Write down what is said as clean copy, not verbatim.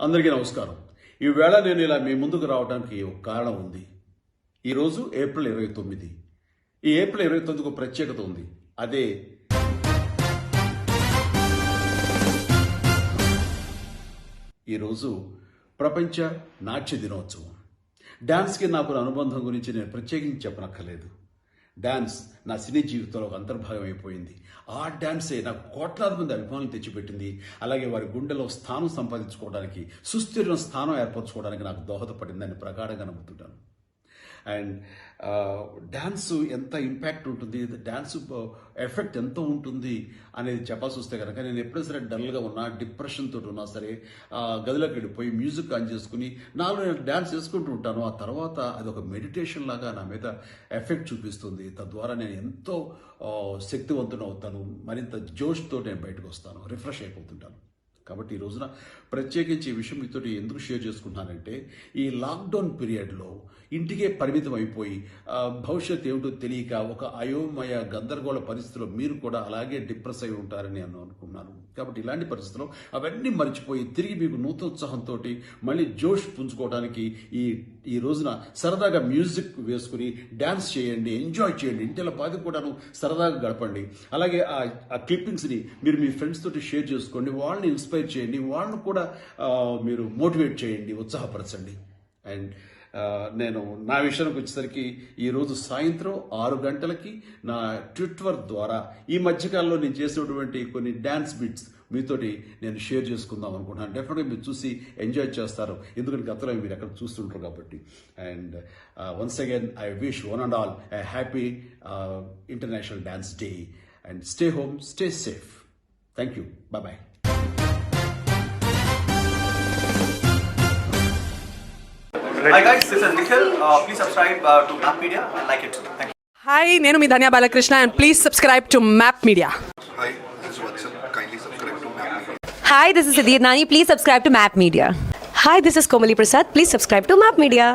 అందరికీ నమస్కారం. ఈవేళ నేను ఇలా మీ ముందుకు రావడానికి ఒక కారణం ఉంది. ఈరోజు ఏప్రిల్ 29. ఈ ఏప్రిల్ 29కు ప్రత్యేకత ఉంది. అదే ఈరోజు ప్రపంచ నాట్య దినోత్సవం. డాన్స్కి నాకు అనుబంధం గురించి నేను ప్రత్యేకించి చెప్పనక్కర్లేదు. డాన్స్ నా సినీ జీవితంలో ఒక అంతర్భాగం అయిపోయింది. ఆ డాన్సే నాకు కోట్లాది మంది అభిమానులు తెచ్చిపెట్టింది. అలాగే వారి గుండెలో స్థానం సంపాదించుకోవడానికి, సుస్థిర స్థానం ఏర్పరచుకోవడానికి నాకు దోహదపడిందని ప్రగాఢంగా నమ్ముతుంటాను. అండ్ డ్యాన్స్ ఎంత ఇంపాక్ట్ ఉంటుంది, డ్యాన్స్ ఎఫెక్ట్ ఎంత ఉంటుంది అనేది చెప్పాల్సి వస్తే కనుక, నేను ఎప్పుడైనా సరే డల్గా ఉన్నా, డిప్రెషన్ తోటి ఉన్నా సరే గదిలోకి వెళ్ళిపోయి మ్యూజిక్ ఆన్ చేసుకుని నాలో నేను డ్యాన్స్ చేసుకుంటూ ఉంటాను. ఆ తర్వాత అది ఒక మెడిటేషన్ లాగా నా మీద ఎఫెక్ట్ చూపిస్తుంది. తద్వారా నేను ఎంతో శక్తివంతుని అవుతాను, మరింత జోష్తో నేను బయటకు వస్తాను, రిఫ్రెష్ అయిపోతుంటాను. కాబట్టి ఈ రోజున ప్రత్యేకించి ఈ విషయం మీతో ఎందుకు షేర్ చేసుకుంటున్నానంటే, ఈ లాక్డౌన్ పీరియడ్లో ఇంటికే పరిమితం అయిపోయి భవిష్యత్ ఏమిటో తెలియక ఒక అయోమయ గందరగోళ పరిస్థితిలో మీరు కూడా అలాగే డిప్రెస్ అయి ఉంటారని నేను అనుకున్నాను. కాబట్టి ఇలాంటి పరిస్థితుల్లో అవన్నీ మర్చిపోయి తిరిగి మీకు నూతనోత్సాహంతో మళ్ళీ జోష్ పుంజుకోవడానికి ఈ రోజున సరదాగా మ్యూజిక్ వేసుకుని డ్యాన్స్ చేయండి, ఎంజాయ్ చేయండి, ఇంటిలో బాధ కూడాను సరదాగా గడపండి. అలాగే ఆ క్లిప్పింగ్స్ని మీరు మీ ఫ్రెండ్స్ తోటి షేర్ చేసుకోండి, వాళ్ళని ఇన్స్పైర్ చేయండి, వాళ్ళని కూడా మీరు మోటివేట్ చేయండి, ఉత్సాహపరచండి. అండ్ నేను నా విషయానికి వచ్చేసరికి ఈరోజు సాయంత్రం 6 గంటలకి నా ట్విట్టర్ ద్వారా ఈ మధ్యకాలంలో నేను చేసినటువంటి కొన్ని డ్యాన్స్ బిట్స్ మీతోటి నేను షేర్ చేసుకుందాం అనుకుంటున్నాను. డెఫినెట్గా మీరు చూసి ఎంజాయ్ చేస్తారు, ఎందుకంటే గతంలో మీరు ఎక్కడ చూస్తుంటారు కాబట్టి. And once again I wish one and all a happy international dance day. And stay home, stay safe. Thank you. Bye. Hi guys, this is Nikhil. Please subscribe to Map Media and like it too. Thank you. Hi, నేను మీ Dhanya Balakrishna and please subscribe to Map Media. Hi, this is Vatsal. Kindly subscribe to Map Media. Hi, this is Siddhi Nani. Please subscribe to Map Media. Hi, this is Komali Prasad. Please subscribe to Map Media.